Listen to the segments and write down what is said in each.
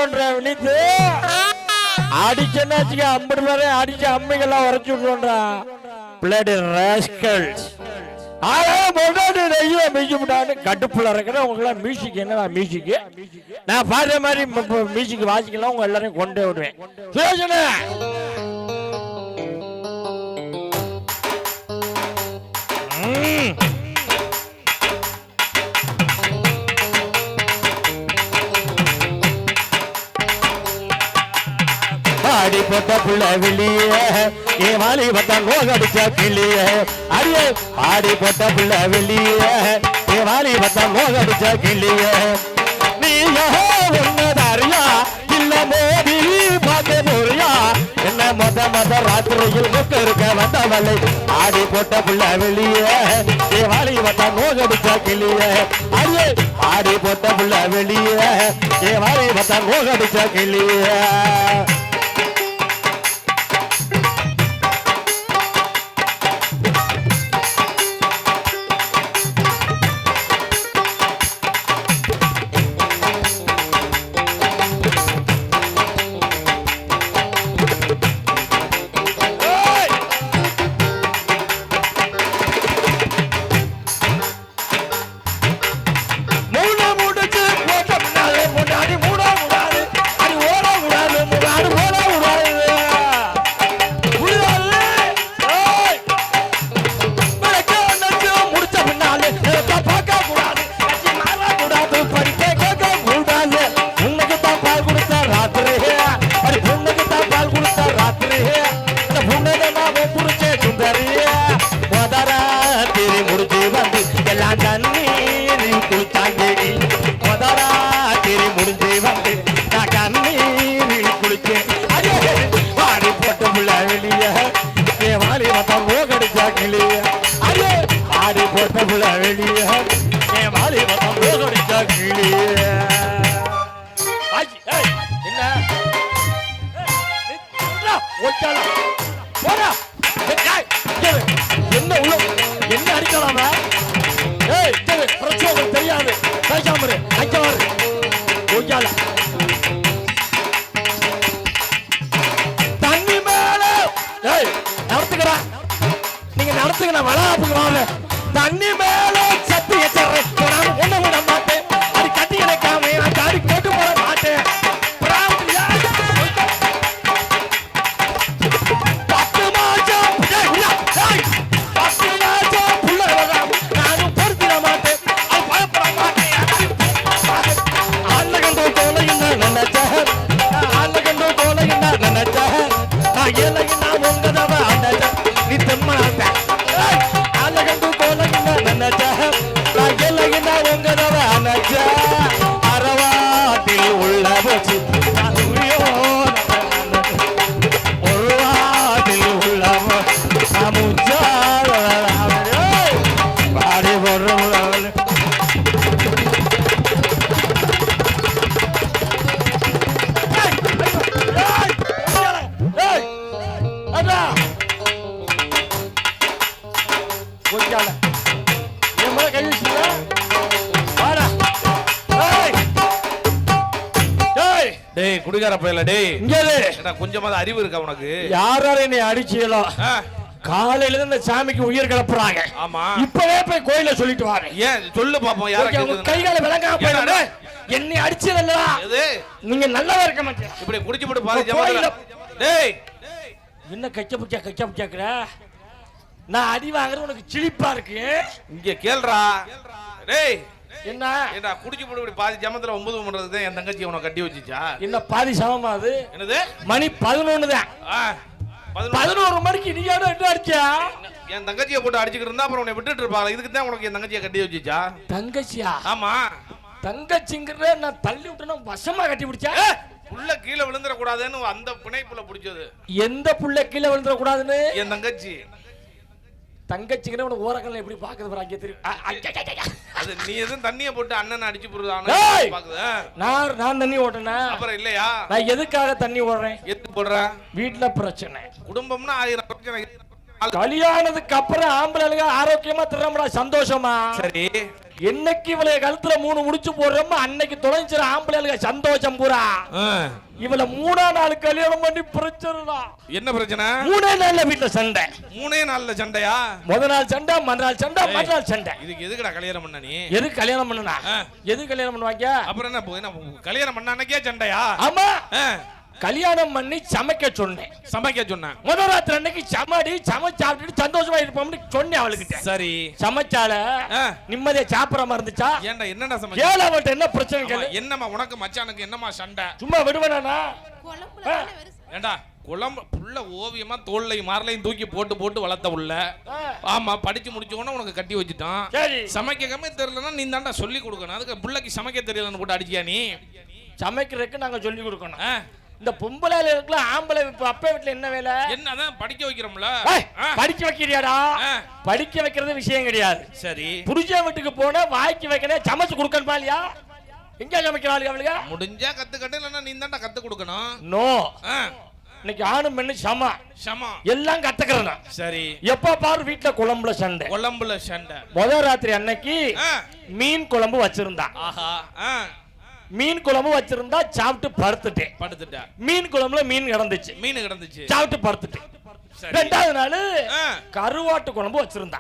பண்ற வினித்து? அடிச்சேன்னா ஐம்பது பேரை அடிச்சு அம்மைகள்லாம் உரைச்சு விட்டுறா. Blood rascals. கட்டுப்புல இருக்கிற உங்களாம் மியூசிக் என்னடா மியூசிக்? நான் பாடுற மாதிரி மியூசிக் வாசிக்கலாம். உங்க எல்லாரையும் கொண்டே விடுவேன். சுயோஜன ஆடி போட்ட புள்ள வெளியே என் வாலி வந்தா நோகடிச்ச கிளியே. அடியே ஆடி போட்ட புள்ள வெளியே என் வாலி வந்தா நோகடிச்ச கிளியே. நீ ஒன்னதாரியா இல்ல மோதி பாக்க போறியா? என்ன மொத ராத்திரியில் முக்க இருக்க வந்தவளை. ஆடி போட்ட புள்ள வெளியே என் வாலி வந்தா நோகடிச்ச கிளியே. அடியே ஆடி போட்ட புள்ள வெளியே என் வாலி வந்தா நோகடிச்ச கிளியே. என்ன அடிக்கலாமா? தெரியாது தண்ணி மேல நடத்துக்கிறா. நீங்க நடத்துக்கிற வளாப்புக்கு தண்ணி மேல சத்து ஒண்ணு விட மாட்டேன். அது கட்டி இணைக்காம நான் தாடி போட்டு போட மாட்டேன். அரவாட்டில் உள்ள போச்சு ஒருவாட்டில் உள்ள பாடி போடுற குடிகார பையல டேய், கொஞ்சமாவது அறிவு இருக்கா உனக்கு? யாரால நீ அடிச்சீங்களோ காலையில இந்த சாமிக்கு உயிர் கிளப்புறாங்க. ஆமா, இப்பவே போய் கோயில சொல்லிட்டு வாங்க. ஏன் சொல்லு பாப்போம். யார கைகால விளங்காம போயிடு. என்னை அடிச்சதல்ல நீங்க நல்லவா இருக்க மாட்டீங்க. இப்படி குடிச்சு போட்டு பாதி ஜமால டேய் என்ன கச்ச புச்சக்கற? நான் அடி வாங்குறது உனக்கு சிரிப்பா இருக்கு. இங்க கேளுடா டேய். என்ன குடிச்சு போட்டு இப்படி பாதி ஜமத்துல 9 பண்றது என் தங்கச்சி உன கட்டி வச்சிச்சா? என்ன பாதி சமமா? அது என்னது மணி 11 தான். 11 மணிக்கு நீ யாரோ என்ன அடிச்சா? என் தங்கச்சியை போட்டு அடிச்சுக்கிட்டு இருந்தா அப்புறம் உன்னை விட்டுட்டு இருப்பாங்க. இதுக்கு தான் உனக்கு என் தங்கச்சியை கட்டி வச்சிச்சா? தங்கச்சியா? ஆமா, தங்கச்சிங்கற நான் தள்ளி விட்டேன்னா வசமா கட்டி பிடிச்சா. புள்ள கீழே விழுந்துற கூடாதுன்னு அந்த பிணைப்புல பிடிச்சது. எந்த புள்ள கீழே விழுந்துற கூடாதுன்னு? என் தங்கச்சி. தங்கச்சிங்கற உன ஓரக்கல்ல எப்படி பாக்குது பாரு. அங்க தெரியும். அது நீ எதுவும் தண்ணியை போட்டு அண்ணன் அடிச்சு போடுறானே பாக்குது. நான் தண்ணி ஓட்டனா அப்புறம் இல்லையா? நான் எதுக்காக தண்ணி ஓடுறேன்? எதுக்கு போடுற? வீட்டுல பிரச்சனை, குடும்பம்னா 1000 பிரச்சனை. கல்யாணத்துக்கு அப்புறம் ஆம்பளைங்க ஆரோக்கியமா திரும்படா, சந்தோஷமா. சரி, என்னைக்கு இவளை கழுத்துல 3 முடிச்சு போடுறோமோ அன்னைக்கு தொலைஞ்சிற ஆம்பளைகளுக்கு சந்தோஷம் பூரா. இவளை 3ஆம் நாள் கல்யாணம் பண்ணி பிரச்சனைடா. என்ன பிரச்சனை? 3 நாள்ல வீட்டுல சண்டை. 3 நாள்ல சண்டையா? முதல் நாள் சண்டை, மறுநாள் சண்டை, மறுநாள் சண்டை. இதுக்கு எதுக்குடா கல்யாணம் பண்ண நீ? எதுக்கு கல்யாணம் பண்ணனா? எதுக்கு கல்யாணம் பண்ணுவாங்க? அப்புறம் என்ன கல்யாணம் பண்ண அன்னைக்கே சண்டையா? ஆமா, கல்யாணம் பண்ணி சமைக்க சொன்னேன். சமைக்க சொன்னேன். முதல் ராத்திரி அன்னைக்கு சமைச்சு சாப்பிட்டுட்டு சந்தோஷமா இருப்போம்னு சொன்னேன் அவளுக்கிட்ட. சரி, சமைச்சால நிம்மதியா சாப்பிட மாதிரி இருந்துச்சா? ஏன்டா என்னடா சமைச்ச? ஏல அவட்ட என்ன பிரச்சனை கேளு. என்னம்மா உனக்கு மச்சானுக்கு என்னம்மா சண்டை? சும்மா விடுவேனா? ஏண்டா குழம்பு புள்ள ஓவியமா தோல்லையும் மாரலையும் தூக்கி போட்டு போட்டு வளர்த்த உள்ள. ஆமா, படிச்சு முடிச்ச உடனே உனக்கு கட்டி வச்சுட்டான். சமைக்கவே தெரியலன்னா நீ தாண்டா சொல்லி கொடுக்கணும். அதுக்கு புள்ளைக்கு சமைக்க தெரியலன்னு போட்டு அடிச்சியா நீ? சமைக்கிறதுக்கு நாங்க சொல்லி கொடுக்கணும். இந்த பொம்பளையில இருக்கல ஆம்பளை அப்பா வீட்டுல என்ன வேலை? என்னதான் படிக்க வைக்கிறோம்ல. படிக்க வைக்கிறியாடா? படிக்க வைக்கிறது விஷயம் கிடையாது. சரி, புருஷன் வீட்டுக்கு போனா வாய்க்கு வைக்கணும், சமைச்சு கொடுக்கணுமா இல்லையா? எங்க சமைக்கிறாள் அவளுக்கு? முடிஞ்சா கத்துக்கட்டு, இல்லைன்னா நீ தாண்டா கத்து கொடுக்கணும். நோ, இன்னைக்கு ஆணும் பெண்ணு சம எல்லாம் கத்துக்கிறேன். சரி, எப்ப பாரு வீட்டுல குழம்புல சண்டை. முதல் ராத்திரி அன்னைக்கு மீன் குழம்பு வச்சிருந்தா. ஆஹா, மீன் குழம்பு வச்சிருந்தா சாப்பிட்டு படுத்துட்டேன். மீன் குழம்புல மீன் கிடந்துச்சு. சாப்பிட்டு படுத்துட்டேன். ரெண்டாவது நாள் கருவாட்டு குழம்பு வச்சிருந்தா.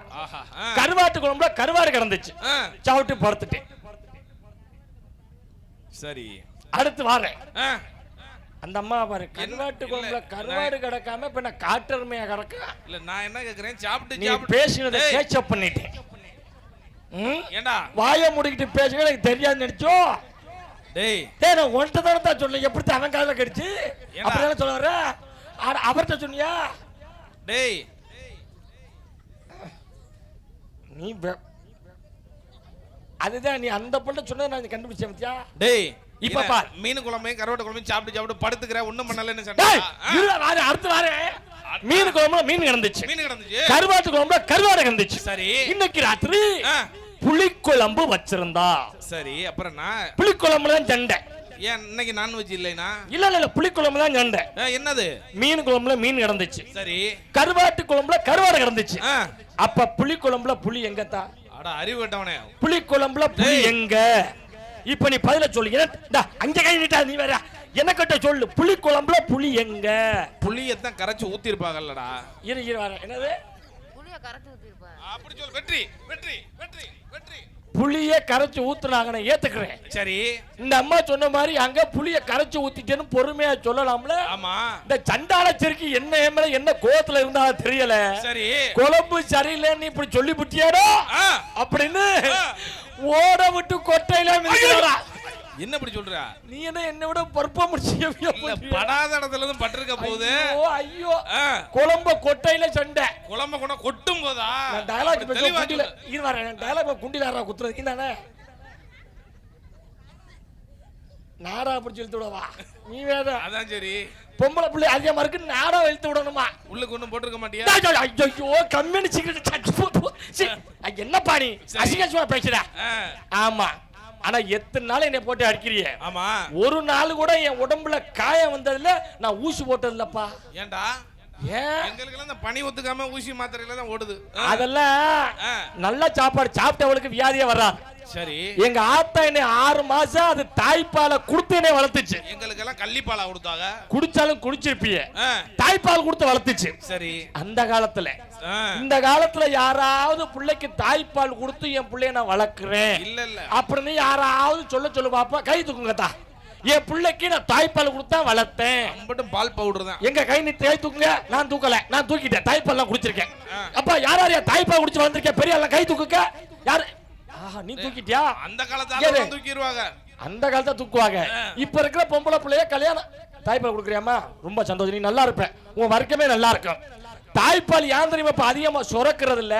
கருவாட்டு குழம்புல கருவாடு கிடந்துச்சு. சாப்பிட்டு படுத்துட்டேன். சரி, அடுத்து வாரேன். அந்த அம்மா பாரு, கருவாட்டு குழம்புல கருவாடு கிடக்காம இப்ப நான் காட்டெருமையா கிடக்க. இல்ல நான் என்ன கேக்குறேன், சாப்பிட்டு நீ பேசினதை கேட்சப் பண்ணிட்டேன். ஏண்டா வாயை முடிக்கிட்டு பேசுங்க, எனக்கு தெரியாது நினைச்சோ? டேய் நான் ஒன்றை தானே சொல்ல, எப்படி அவன் காதுல கடிச்சு அப்படிதான் சொல்ல வர? அவர்கிட்ட சொன்னியா? டேய் நீ அதுதான் நீ அந்த பொண்ணை சொன்னதை நான் கண்டுபிடிச்சேன் பத்தியா? டேய் இப்ப பார், மீன் குழம்பையும் கருவாட்டு குழம்பையும் சாப்பிட்டு படுத்துக்கிற, ஒண்ணும் பண்ணலன்னு சொன்னேன். அடுத்து வாரேன். மீன் குழம்புல மீன் கிடந்துச்சு. கருவாட்டு குழம்புல கருவாடு கிடந்துச்சு. சரி, இன்னைக்கு ராத்திரி புளிக்குழம்பு வச்சிருந்தா. சரி, அப்புறம் புளிக்குழம்புல தான் சண்டை. ஏன் இன்னைக்கு நான்வெஜ் இல்லைனா? இல்ல புளிக்குழம்புல தான் சண்டை. என்னது? மீன் குழம்புல மீன் கிடந்துச்சு. சரி, கருவாட்டு குழம்புல கருவாடு கிடந்துச்சு. அப்ப புளிக்குழம்புல புளி எங்கத்தா? அட அறிவு கட்டவனே, புளிக்குழம்புல புளி எங்க? இப்ப நீ பதில சொல்லு. அங்க கை நீட்டா, நீ வேற என்ன கிட்ட சொல்லு. புளி குழம்புல புளி எங்க? புளியத்தான் கரைச்சு ஊத்தி இருப்பாங்கல்லடா. இரு வர. என்னது? புளிய கரைச்சு ஊத்தி இருப்பாங்க. அப்படி சொல்லு. வெற்றி வெற்றி வெற்றி வெற்றி. புளிய கரைச்சு ஊத்துனாங்க, நான் ஏத்துக்கிறேன். சரி, இந்த அம்மா சொன்ன மாதிரி அங்க புளிய கரைச்சு ஊத்திட்டேன்னு பொறுமையா சொல்லலாம்ல? ஆமா. இந்த சண்டாளச்சேரிக்கு என்ன ஏமல என்ன கோவத்துல இருந்தா தெரியல. சரி, குழம்பு சரியில்லைன்னு இப்படி சொல்லி புட்டியாடோ அப்படின்னு ஓட விட்டு கொட்டையில மிதிக்கிறா. என்ன இப்படி சொல்ற? நீ என்ன விட பர்ஃபார்மன்ஸ் படாத இடத்துல இருந்து பட்டிருக்க போகுது. ஐயோ, குழம்ப கொட்டையில சண்டை. குழம்ப கொண்ட கொட்டும் போதா? நான் டயலாக் குண்டில இது வரேன். டயலாக் குண்டில யாரா குத்துறது தானே? நாடா பிடிச்சி இழுத்து விடவா நீ? வேற அதான். சரி, பொம்பளை பிள்ளை அதிகமா இருக்கு, நாடா இழுத்து விடணுமா? உள்ளுக்கு ஒண்ணும் போட்டுருக்க மாட்டியா? ஐயோ, கம்மியான சிகரெட் என்ன பாணி அசிங்கமா பேசுற? ஆமா, ஆனா எத்தனை நாள் என்னை போட்டு அடிக்கிறிய? ஆமா, ஒரு நாள் கூட என் உடம்புல காயம் வந்ததுல நான் ஊசி போட்டது இல்லப்பா. ஏன்டா? எங்களுக்கு பனி ஒத்துக்காம ஊசி மாத்திரையில தான் ஓடுது. அதெல்லாம் நல்ல சாப்பாடு சாப்பிட்டவளுக்கு வியாதியே வராது. சரி, எங்க ஆத்தா என்ன 6 மாசம் அது தாய்ப்பாலை கொடுத்தேனே வளர்த்துச்சு. எங்களுக்கு எல்லாம் கள்ளிப்பாலை கொடுத்தாங்க. குடிச்சாலும் குடிச்சிருப்பிய, தாய்ப்பால் கொடுத்து வளர்த்துச்சு. சரி, அந்த காலத்துல இந்த காலத்துல யாராவது பிள்ளைக்கு தாய்ப்பால் கொடுத்து என் பிள்ளைய நான் வளர்க்கிறேன் இல்ல இல்ல அப்படின்னு யாராவது சொல்ல பாப்பா, கை தூக்குங்கத்தா. என் பிள்ளைக்கு நான் தாய்ப்பால் கொடுத்தா வளர்த்தேன். மட்டும் பால் பவுடர் தான். எங்க கை நீ கை தூக்குங்க. நான் தூக்கல, நான் தூக்கிட்டேன். தாய்ப்பால் எல்லாம் குடிச்சிருக்கேன். அப்பா யார் தாய்ப்பால் குடிச்சு வந்திருக்கேன்? பெரிய எல்லாம் கை தூக்குங்க. யாரு? நீ தூக்கிட்டியா? அந்த காலத்துல தூக்கிடுவாங்க. அந்த காலத்தை தூக்குவாங்க. இப்ப இருக்கிற பொம்பளை பிள்ளைய கல்யாணம் தாய்ப்பால் கொடுக்குறியாமா? ரொம்ப சந்தோஷம், நீ நல்லா இருப்ப, உன் வர்க்கமே நல்லா இருக்கும். தாய்ப்பால் ஏன் தெரியுமா இப்ப அதிகமா சுரக்கிறது இல்ல?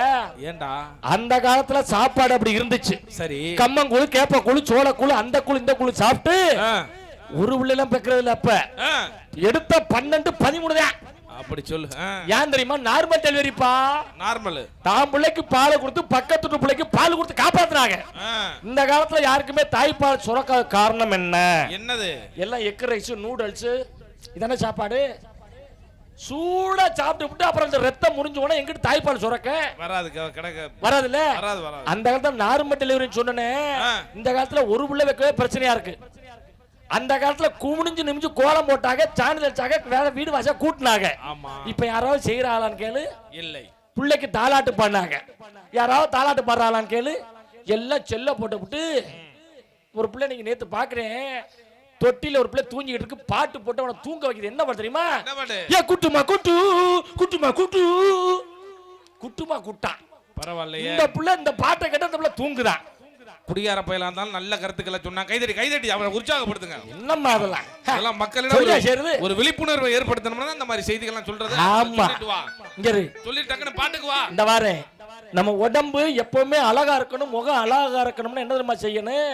ஏண்டா? அந்த காலத்துல சாப்பாடு அப்படி இருந்துச்சு. சரி, கம்மங்கூழு, கேப்பக்கூழு, சோளக்கூழு, அந்த கூழு இந்த கூழு சாப்பிட்டு ஒரு உள்ளெல்லாம் பெக்கிறது இல்ல. அப்ப எடுத்த 12 13 தான். அப்படி சொல்லு. ஏன் தெரியுமா? நார்மல் டெலிவரிப்பா. நார்மல் தான் பிள்ளைக்கு பால் கொடுத்து பக்கத்து பிள்ளைக்கு பால் கொடுத்து காப்பாத்துறாங்க. இந்த காலத்துல யாருக்குமே தாய்ப்பால் சுரக்காத காரணம் என்ன? என்னது? எல்லாம் எக் ரைஸ், நூடுல்ஸ், இதான சாப்பாடு. சூடா சாப்பிட்டு விட்டு அப்புறம் அந்த ரத்தம் முடிஞ்ச உடனே எங்கிட்ட தாய்ப்பால் சுரக்க வராதுல்ல. அந்த காலத்துல நார்மல் டெலிவரின்னு சொன்னனே, இந்த காலத்துல ஒரு புள்ள வைக்கவே பிரச்சனையா இருக்கு. அந்த காலத்துல குமிஞ்சு நிமிஞ்சு கோலம் போட்டாங்க, சாணி வச்சாங்க, வேற வீடு வாசா கூட்டினாங்க. இப்ப யாராவது செய்யறாளான்னு கேளு, இல்லை. பிள்ளைக்கு தாலாட்டு பாடினாங்க, யாராவது தாலாட்டு பாடுறாளான்னு கேளு, எல்லாம் செல்ல போட்டு விட்டு. ஒரு பிள்ளை நீங்க நேத்து பாக்குறேன், தொட்டில ஒரு பிள்ளை தூங்கிட்டு இருக்கு, பாட்டு போட்டு அவனை தூங்க வைக்கிறது. என்ன பண்ண தெரியுமா? ஏ குட்டுமா குட்டு, குட்டுமா குட்டு, குட்டுமா குட்டா. பரவாயில்லையே, இந்த பிள்ளை இந்த பாட்டை கேட்டு அந்த பிள்ளை தூங்குதான். குடியார பயிலா இருந்தாலும் நல்ல கருத்துக்களை சொன்னா கைதட்டி அவரை உற்சாகப்படுத்துங்க. என்னம்மா அதெல்லாம் மக்களிடம் ஒரு விழிப்புணர்வை ஏற்படுத்தணும்னா இந்த மாதிரி செய்திகள்லாம் சொல்றது. ஆமா, இங்க சொல்லி டக்குன்னு பாட்டுக்கு வா. இந்த வாரேன். நம்ம உடம்பு எப்பவுமே அழகா இருக்கணும், முகம் அழகா இருக்கணும்னு என்ன தெரியுமா செய்யணும்?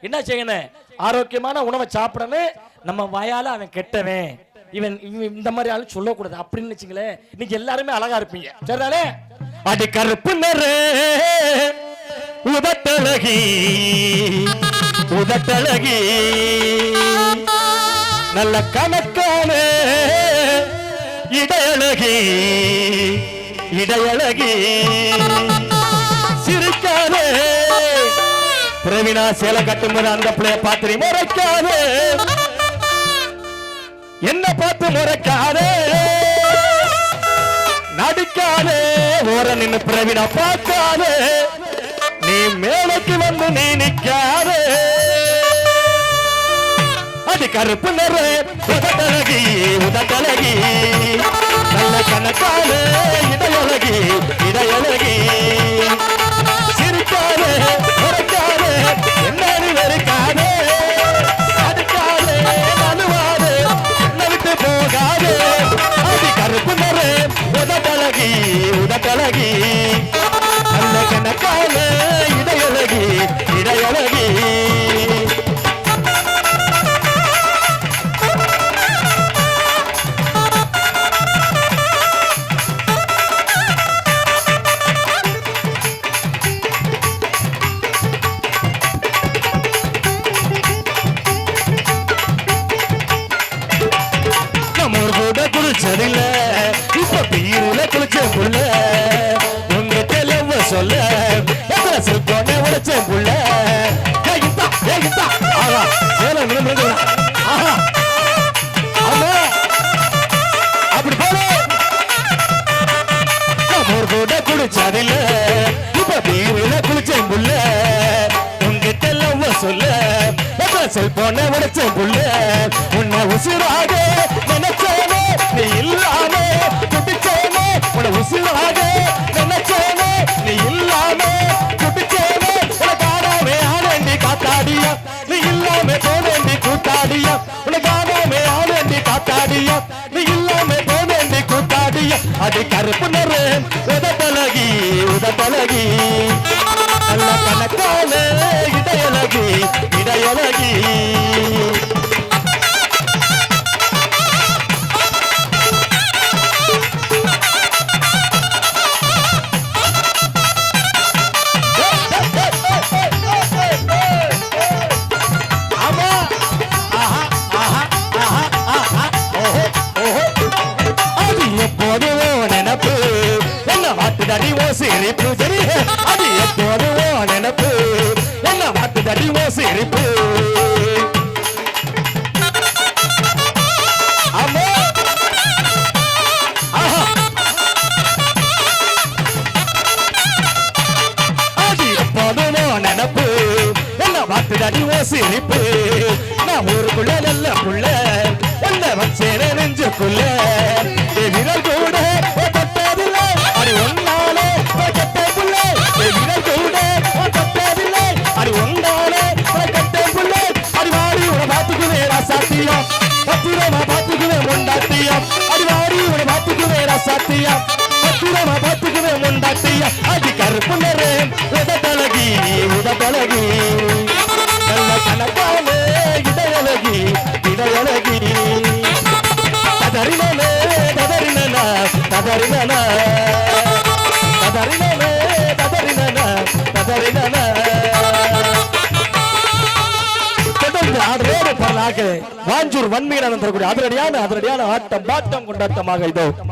என்ன செய்யணும்? ஆரோக்கியமான உணவை சாப்பிடணும். நம்ம வாயால அவன் கெட்டவன், இவன் இந்த மாதிரி ஆளு சொல்லக்கூடாது அப்படின்னு வச்சுங்களேன், நீங்க எல்லாருமே அழகா இருப்பீங்க. சரிதானே? அடி கருப்பு நிறே உதட்டழகி, உதட்டழகி நல்ல கணக்கான இடையழகி, இடையழகி சிரிக்காதே. பிரவீனா சேலை கட்டும்போது அந்த பிள்ளைய பார்த்து முறைக்காதே, என்ன பார்த்து முறைக்காதே, நடிக்காதே. ஓர நின்னு பிரவீனா பார்க்காதே, நீ மேலைக்கு வந்து நீ நிக்காதே. அது கருப்பு நிற உதட்டழகி, உதட்டழகி நல்ல கணக்கான இடையழகி, இடையழகி சிரிக்காதே, முறைக்காதே, என்னன்னு வெறுக்காதே, அடிக்காதே, நழுவாதே, என்ன விட்டு போகாதே. அது கருப்பு நிற உதட்டழகி, உதட்டழகி நல்ல கணக்கான இடையழகி, இடையழகி. குளிச்சதில்ல இப்ப பீருல குளிச்ச புள்ள, உங்க தெளிவ சொல்ல செல்போன உடைச்ச புள்ள. அப்படி போல கூட குளிச்சதில்ல இப்ப பீருல குளிச்ச புள்ள, உங்க தெளிவ சொல்ல செல்போன உடைச்ச புள்ள. உன்னை உசுராக நினைச்சேனே நீ இல்லாம குடிச்சேனே, உன்னை உசுராக நினைச்சேனே நீ இல்லாம குடிச்சேனே. உனக்கு ஆடாமே ஆனேண்டி காத்தாடியா, நீ இல்லாம போனேண்டி கூத்தாடியா. உனக்கு ஆடாமே ஆனேண்டி காத்தாடியா, நீ இல்லாம போனேண்டி கூத்தாடியா. அது கருப்பு நிற உதட்டழகி, உதட்டழகி நல்ல கணக்கான இடையழகி, இடையழகி. வாட்டுதடி ஓ சிரிப்பு, சரி அது எப்போது ஓ நினப்பு, என்ன வாட்டுதடி ஓ சிரிப்பு. ஆமா அது எப்போது ஓ நினப்பு, என்ன வாட்டுதடி ஓ சிரிப்பு. நான் ஊருக்குள்ள நல்ல புள்ள, என்ன வச்சேன நெஞ்சுக்குள்ள விரல் கூட தொட்டதில்லை, அது ஒன்னாலே கட்ட புள்ள. விரல் கூட தொட்டதில்லை, அது ஒன்னாலே கட்ட புள்ள. அது வாடி உன பாத்துக்குவேரா சாத்தியம், பத்திரமா பாத்துக்குவே முண்டாட்டியம். அது வாடி உன பாத்துக்குவேரா சாத்தியம், பத்திரமா பாத்துக்குவே முண்டாட்டியம். அது கருப்பு நிற உதட்டழகி, உதட்டழகி நல்ல கணக்கான இடையழகி, இடையழகி. ததறினே ததறின ததறின ததறினே ததறின ததறின தொடர்ந்து ஆடுறோடு பாடலாக வாஞ்சூர் வன்மீனன் தரக்கூடிய அதிரடியான ஆட்டம் பாட்டம் கொண்டாட்டமாக இதோ